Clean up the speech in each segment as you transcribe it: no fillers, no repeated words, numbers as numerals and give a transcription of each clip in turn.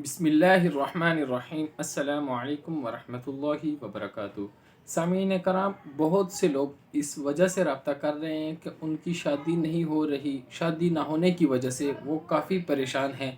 بسم اللہ الرحمن الرحیم۔ السلام علیکم ورحمۃ اللہ وبرکاتہ۔ سامعین کرام، بہت سے لوگ اس وجہ سے رابطہ کر رہے ہیں کہ ان کی شادی نہیں ہو رہی، شادی نہ ہونے کی وجہ سے وہ کافی پریشان ہیں۔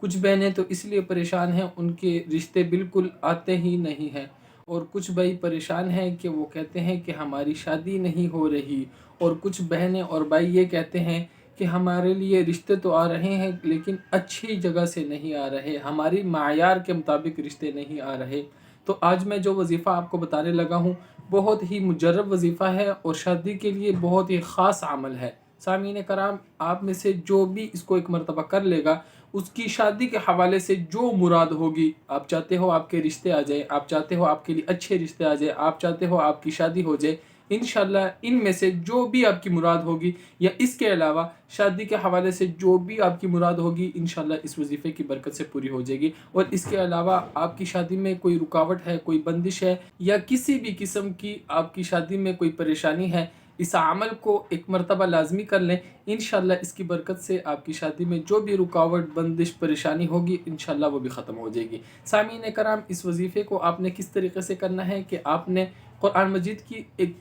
کچھ بہنیں تو اس لیے پریشان ہیں ان کے رشتے بالکل آتے ہی نہیں ہیں، اور کچھ بھائی پریشان ہیں کہ وہ کہتے ہیں کہ ہماری شادی نہیں ہو رہی، اور کچھ بہنیں اور بھائی یہ کہتے ہیں کہ ہمارے لیے رشتے تو آ رہے ہیں لیکن اچھی جگہ سے نہیں آ رہے، ہماری معیار کے مطابق رشتے نہیں آ رہے۔ تو آج میں جو وظیفہ آپ کو بتانے لگا ہوں بہت ہی مجرب وظیفہ ہے اور شادی کے لیے بہت ہی خاص عمل ہے۔ سامعین کرام، آپ میں سے جو بھی اس کو ایک مرتبہ کر لے گا، اس کی شادی کے حوالے سے جو مراد ہوگی، آپ چاہتے ہو آپ کے رشتے آ جائیں، آپ چاہتے ہو آپ کے لیے اچھے رشتے آ جائیں، آپ چاہتے ہو آپ کی شادی ہو جائے، انشاءاللہ ان میں سے جو بھی آپ کی مراد ہوگی یا اس کے علاوہ شادی کے حوالے سے جو بھی آپ کی مراد ہوگی، انشاءاللہ اس وظیفے کی برکت سے پوری ہو جائے گی۔ اور اس کے علاوہ آپ کی شادی میں کوئی رکاوٹ ہے، کوئی بندش ہے، یا کسی بھی قسم کی آپ کی شادی میں کوئی پریشانی ہے، اس عمل کو ایک مرتبہ لازمی کر لیں، انشاءاللہ اس کی برکت سے آپ کی شادی میں جو بھی رکاوٹ، بندش، پریشانی ہوگی، انشاءاللہ وہ بھی ختم ہو جائے گی۔ سامعین کرام، اس وظیفے کو آپ نے کس طریقے سے کرنا ہے کہ آپ نے قرآن مجید کی ایک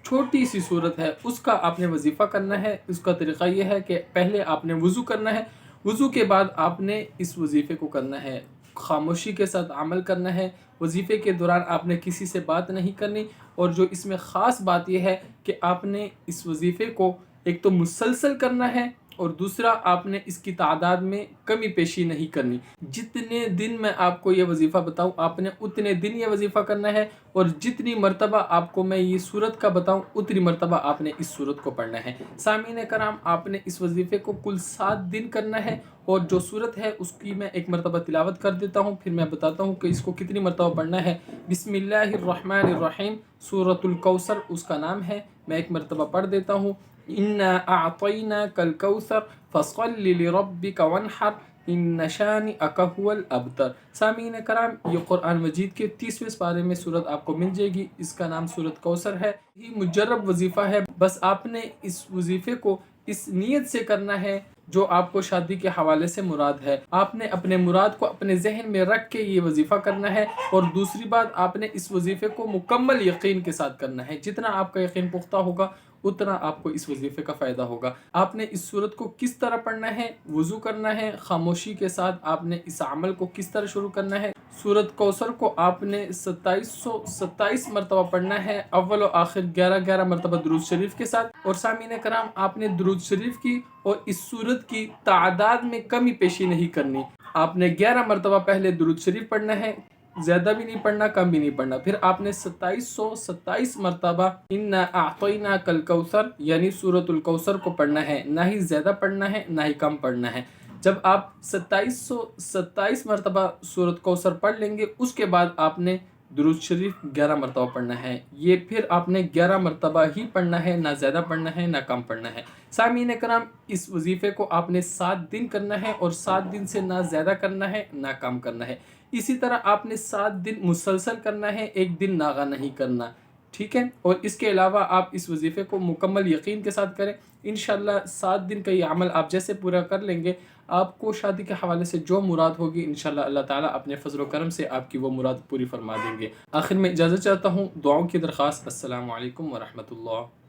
چھوٹی سی صورت ہے اس کا آپ نے وظیفہ کرنا ہے۔ اس کا طریقہ یہ ہے کہ پہلے آپ نے وضو کرنا ہے، وضو کے بعد آپ نے اس وظیفے کو کرنا ہے، خاموشی کے ساتھ عمل کرنا ہے۔ وظیفے کے دوران آپ نے کسی سے بات نہیں کرنی، اور جو اس میں خاص بات یہ ہے کہ آپ نے اس وظیفے کو ایک تو مسلسل کرنا ہے، اور دوسرا آپ نے اس کی تعداد میں کمی پیشی نہیں کرنی۔ جتنے دن میں آپ کو یہ وظیفہ بتاؤں آپ نے اتنے دن یہ وظیفہ کرنا ہے، اور جتنی مرتبہ آپ کو میں یہ صورت کا بتاؤں اتنی مرتبہ آپ نے اس صورت کو پڑھنا ہے۔ سامعین کرام، آپ نے اس وظیفے کو کل 7 دن کرنا ہے، اور جو صورت ہے اس کی میں ایک مرتبہ تلاوت کر دیتا ہوں، پھر میں بتاتا ہوں کہ اس کو کتنی مرتبہ پڑھنا ہے۔ بسم اللہ الرحمن الرحیم، سورۃ الکوثر اس کا نام ہے۔ میں ایک مرتبہ پڑھ دیتا ہوں۔ انا اعطیناک الکوثر فصل لربک وانحر ان شانئک هو الابتر۔ سامعین کرام، یہ قرآن مجید کے 30ویں پارے میں صورت آپ کو مل جائے گی، اس کا نام سورۃ کوثر ہے۔ یہ مجرب وظیفہ ہے، بس آپ نے اس وظیفے کو اس نیت سے کرنا ہے جو آپ کو شادی کے حوالے سے مراد ہے۔ آپ نے اپنے مراد کو اپنے ذہن میں رکھ کے یہ وظیفہ کرنا ہے، اور دوسری بات آپ نے اس وظیفے کو مکمل یقین کے ساتھ کرنا ہے۔ جتنا آپ کا یقین پختہ ہوگا اتنا آپ کو اس وظیفے کا فائدہ ہوگا۔ آپ نے اس صورت کو کس طرح پڑھنا ہے، وضو کرنا ہے، خاموشی کے ساتھ آپ نے اس عمل کو کس طرح شروع کرنا ہے۔ سورۃ کوثر کو آپ نے 2727 مرتبہ پڑھنا ہے، اول و آخر 11 مرتبہ درود شریف کے ساتھ۔ اور سامعین کرام، آپ نے درود شریف کی اور اس سورت کی تعداد میں کمی پیشی نہیں کرنی۔ آپ نے 11 مرتبہ پہلے درود شریف پڑھنا ہے، زیادہ بھی نہیں پڑھنا، کم بھی نہیں پڑھنا۔ پھر آپ نے 2727 مرتبہ انا اعطیناک الکوثر یعنی سورۃ الکوثر کو پڑھنا ہے، نہ ہی زیادہ پڑھنا ہے نہ ہی کم پڑھنا ہے۔ جب آپ 2727 مرتبہ سورۃ کوثر پڑھ لیں گے، اس کے بعد آپ نے درود شریف 11 مرتبہ پڑھنا ہے۔ یہ پھر آپ نے 11 مرتبہ ہی پڑھنا ہے، نہ زیادہ پڑھنا ہے نہ کم پڑھنا ہے۔ سامعین کرام، اس وظیفے کو آپ نے 7 دن کرنا ہے، اور 7 دن سے نہ زیادہ کرنا ہے نہ کم کرنا ہے۔ اسی طرح آپ نے 7 دن مسلسل کرنا ہے، ایک دن ناغہ نہیں کرنا، ٹھیک ہے؟ اور اس کے علاوہ آپ اس وظیفے کو مکمل یقین کے ساتھ کریں۔ انشاءاللہ 7 دن کا یہ عمل آپ جیسے پورا کر لیں گے، آپ کو شادی کے حوالے سے جو مراد ہوگی انشاءاللہ اللہ تعالیٰ اپنے فضل و کرم سے آپ کی وہ مراد پوری فرما دیں گے۔ آخر میں اجازت چاہتا ہوں، دعاؤں کی درخواست۔ السلام علیکم ورحمۃ اللہ۔